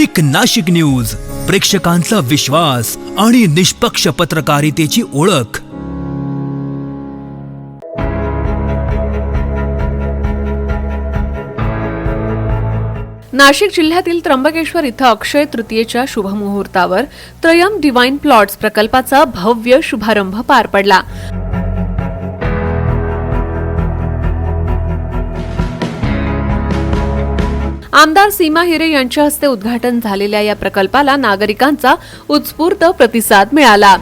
एक नाशिक न्यूज, प्रेक्षकांचा विश्वास आणि निष्पक्ष पत्रकारितेची ओळख। नाशिक जिल्ह्यातील त्र्यंबकेश्वर इथं अक्षय तृतीयेच्या शुभमुहूर्तावर त्रयम डिवाइन प्लॉट्स प्रकल्पाचा भव्य शुभारंभ पार पडला। आमदार सीमा हिरे यांच्या हस्ते उद्घाटन झालेल्या या प्रकल्पाला नागरिकांचा उत्स्फूर्त प्रतिसाद मिळाला।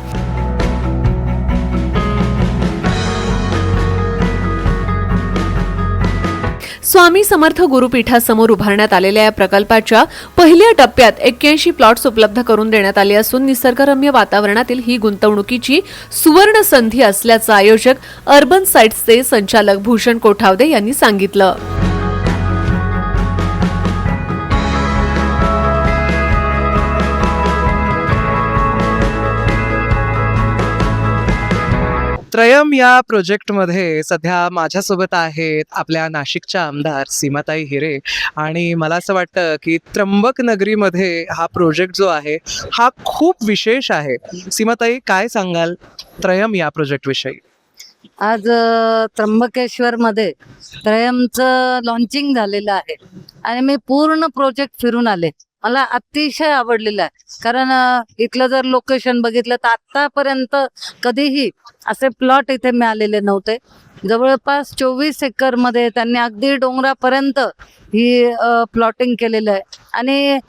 स्वामी समर्थ गुरुपीठासमोर उभारण्यात आलेल्या या प्रकल्पाच्या पहिल्या टप्प्यात 81 प्लॉट्स उपलब्ध करून देण्यात आले असून निसर्गरम्य वातावरणातील ही गुंतवणुकीची सुवर्ण संधी असल्याचं आयोजक अर्बन साइट्सचे संचालक भूषण कोठावदे यांनी सांगितलं। त्रयम या प्रोजेक्टमध्ये सध्या माझ्यासोबत आहेत आपल्या नाशिकच्या आमदार सीमाताई हिरे आणि मला असं वाटतं की त्र्यंबक नगरीमध्ये हा प्रोजेक्ट जो आहे हा खूप विशेष आहे। सीमाताई, काय सांगाल त्रयम या प्रोजेक्टविषयी? आज त्र्यंबकेश्वरमध्ये त्रयमचं लॉन्चिंग झालेलं आहे आणि मी पूर्ण प्रोजेक्ट फिरून आले। मला अतिशय आवडलेलं आहे कारण इथलं जर लोकेशन बघितलं तर आतापर्यंत कधीही असे प्लॉट इथे मिळालेले नव्हते। जवळपास 24 एकरमध्ये त्यांनी अगदी डोंगरापर्यंत ही प्लॉटिंग केलेलं आहे आणि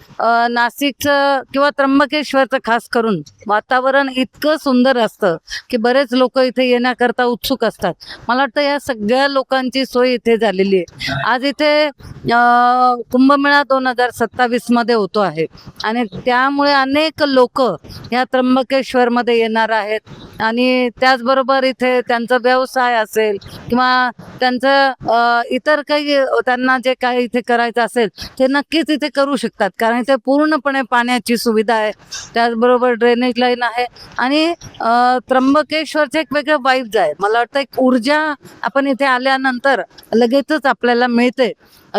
नाशिकचं किंवा त्र्यंबकेश्वरचं खास करून वातावरण इतकं सुंदर असतं की बरेच लोक इथे येण्याकरता उत्सुक असतात। मला वाटतं या सगळ्या लोकांची सोय इथे झालेली आहे। आज इथे कुंभमेळा 2027 मध्ये होतो आहे आणि त्यामुळे अनेक लोक या त्र्यंबकेश्वरमध्ये येणार आहेत आणि त्याचबरोबर इथे त्यांचा व्यवसाय असेल किंवा त्यांचं इतर काही त्यांना जे काही इथे करायचं असेल ते नक्कीच इथे करू शकतात कारण इथे पूर्णपणे पाण्याची सुविधा आहे, त्याचबरोबर ड्रेनेज लाईन आहे आणि त्र्यंबकेश्वरचे एक वेगळं वाईब्स आहे। मला वाटतं एक ऊर्जा आपण इथे आल्यानंतर लगेचच आपल्याला मिळते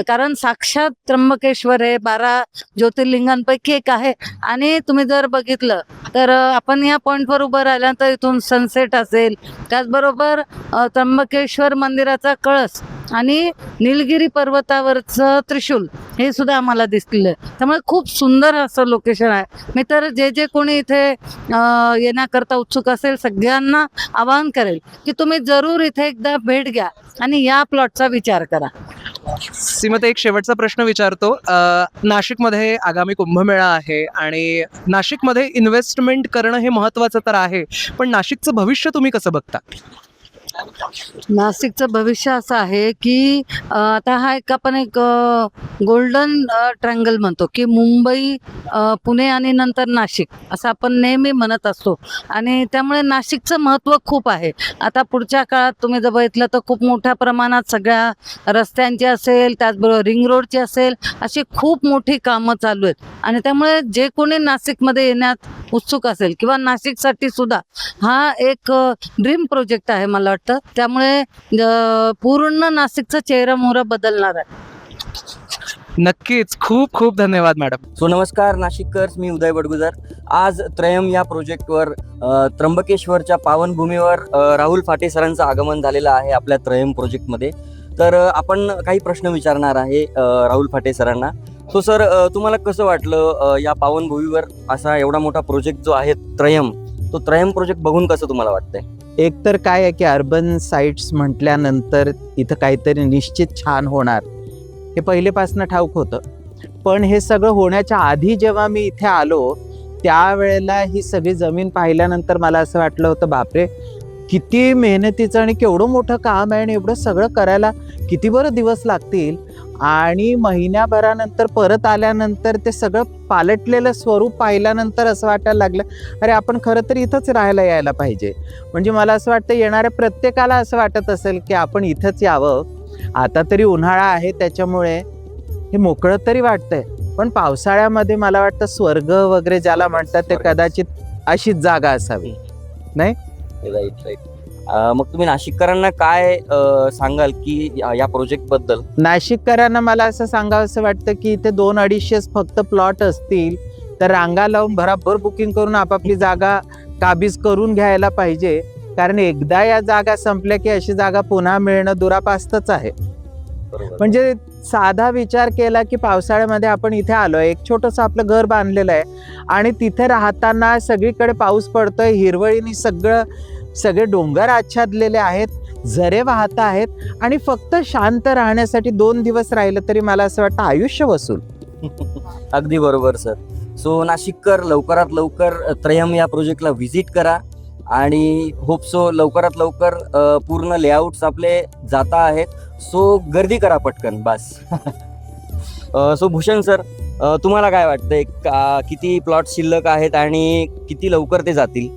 कारण साक्षात त्र्यंबकेश्वर हे 12 ज्योतिर्लिंगांपैकी एक आहे आणि तुम्ही जर बघितलं तर आपण या पॉइंटवर उभं राहिल्यानंतर इथून सनसेट असेल, त्याचबरोबर त्र्यंबकेश्वर मंदिराचा कळस आणि निलगिरी पर्वतावरचं त्रिशूल हे सुद्धा आम्हाला दिसलेलं आहे। त्यामुळे खूप सुंदर असं लोकेशन आहे। मी तर जे कोणी इथे येण्याकरता उत्सुक असेल सगळ्यांना आवाहन करेल की तुम्ही जरूर इथे एकदा भेट घ्या आणि या प्लॉटचा विचार करा। सीमाताई, एक शेवटचा प्रश्न विचारतो। नाशिकमध्ये आगामी कुंभमेळा आहे आणि नाशिकमध्ये इन्व्हेस्टमेंट करणं हे महत्त्वाचं तर आहे, पण नाशिकचं भविष्य तुम्ही कसं बघता? नाशिकचं भविष्य असं आहे की आता हा आपण एक गोल्डन ट्रँगल म्हणतो की मुंबई, पुणे आणि नंतर नाशिक असं आपण नेहमी म्हणत असतो आणि त्यामुळे नाशिकचं महत्त्व खूप आहे। आता पुढच्या काळात तुम्ही जर बघितलं तर खूप मोठ्या प्रमाणात सगळ्या रस्त्यांची असेल, त्याचबरोबर रिंग रोडची असेल, अशी खूप मोठी कामं चालू आहेत आणि त्यामुळे जे कोणी नाशिकमध्ये येण्यात उत्सुक असेल किंवा नाशिकसाठी सुद्धा हा एक ड्रीम प्रोजेक्ट आहे मला वाटतं। त्यामुळे पूर्ण नाशिकचा चेहरा मोहरा बदलणार आहे। नक्कीच, खूप खूप धन्यवाद मॅडम। सो नमस्कार नाशिककर्स, मी उदय बडगुजर। आज त्रयम या प्रोजेक्टवर त्र्यंबकेश्वरच्या पावनभूमीवर राहुल फाटे सरांचं आगमन झालेलं आहे आपल्या त्रयम प्रोजेक्टमध्ये। तर आपण काही प्रश्न विचारणार आहे राहुल फाटे सरांना। सो सर, तुम्हाला कसं वाटलं या पावनभूमीवर असा एवढा मोठा प्रोजेक्ट जो आहे त्रयम, तो त्रयम प्रोजेक्ट बघून कसं तुम्हाला वाटतंय? एक तर काय आहे की अर्बन साइट्स म्हटल्यानंतर इथं काहीतरी निश्चित छान होणार हे पहिलेपासून ठाऊक होतं, पण हे सगळं होण्याच्या आधी जेव्हा मी इथे आलो त्यावेळेला ही सगळी जमीन पाहिल्यानंतर मला असं वाटलं होतं, बापरे किती मेहनतीचं आणि केवढं मोठं काम आहे आणि एवढं सगळं करायला किती बरं दिवस लागतील। आणि महिन्याभरानंतर परत आल्यानंतर ते सगळं पालटलेलं स्वरूप पाहिल्यानंतर असं वाटायला लागलं, अरे आपण खरं तर इथंच राहायला यायला पाहिजे। म्हणजे मला असं वाटतं येणाऱ्या प्रत्येकाला असं वाटत असेल की आपण इथंच यावं। आता तरी उन्हाळा आहे त्याच्यामुळे हे मोकळं तरी वाटतंय, पण पावसाळ्यामध्ये मला वाटतं स्वर्ग वगैरे ज्याला म्हणतात ते कदाचित अशीच जागा असावी, नाही? Right right. मग तुम्ही नाशिककरांना काय सांगाल की या प्रोजेक्ट बद्दल? नाशिककरांना मला असं सांगावंसं वाटतं की इथे 200-250 फक्त प्लॉट असतील तर रांगा लावून भराभर बुकिंग करून आपापली जागा काबीज करून घ्यायला पाहिजे. कारण एकदा या जागा संपल्या की अशी जागा पुन्हा मिळणं दुरापास्तच आहे. म्हणजे साधा विचार केला की पावसाळ्यामध्ये आपण इथे आलोय, एक छोटंसं आपलं घर बांधलेलं आहे आणि तिथे राहताना सगळीकडे पाऊस पडतोय, हिरवळीने सगळे डोंगर आच्छादलेले आहेत, झरे वाहत आहेत आणि फक्त शांत राहण्यासाठी 2 दिवस राहिलं तरी मला असं वाटतं आयुष्य वसूल. अगदी बरोबर सर. सो नाशिककर लवकरात लवकर त्रयम या प्रोजेक्टला व्हिजिट करा आणि होप सो लवकरात लवकर पूर्ण लेआउट्स आपले जाता आहेत. सो गर्दी करा पटकन बस. सो भूषण सर, तुम्हाला काय वाटतंय किती प्लॉट शिल्लक आहेत आणि किती लवकर ते जातील?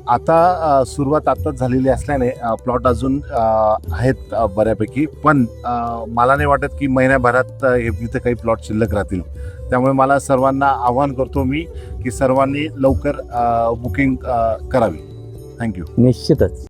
आता सुरुवात आत्ताच झालेली असल्याने प्लॉट अजून आहेत बऱ्यापैकी, पण मला नाही वाटत की महिन्याभरात इथे काही प्लॉट शिल्लक राहतील. त्यामुळे मला सर्वांना आवाहन करतो मी की सर्वांनी लवकर बुकिंग करावी. थँक्यू. निश्चितच.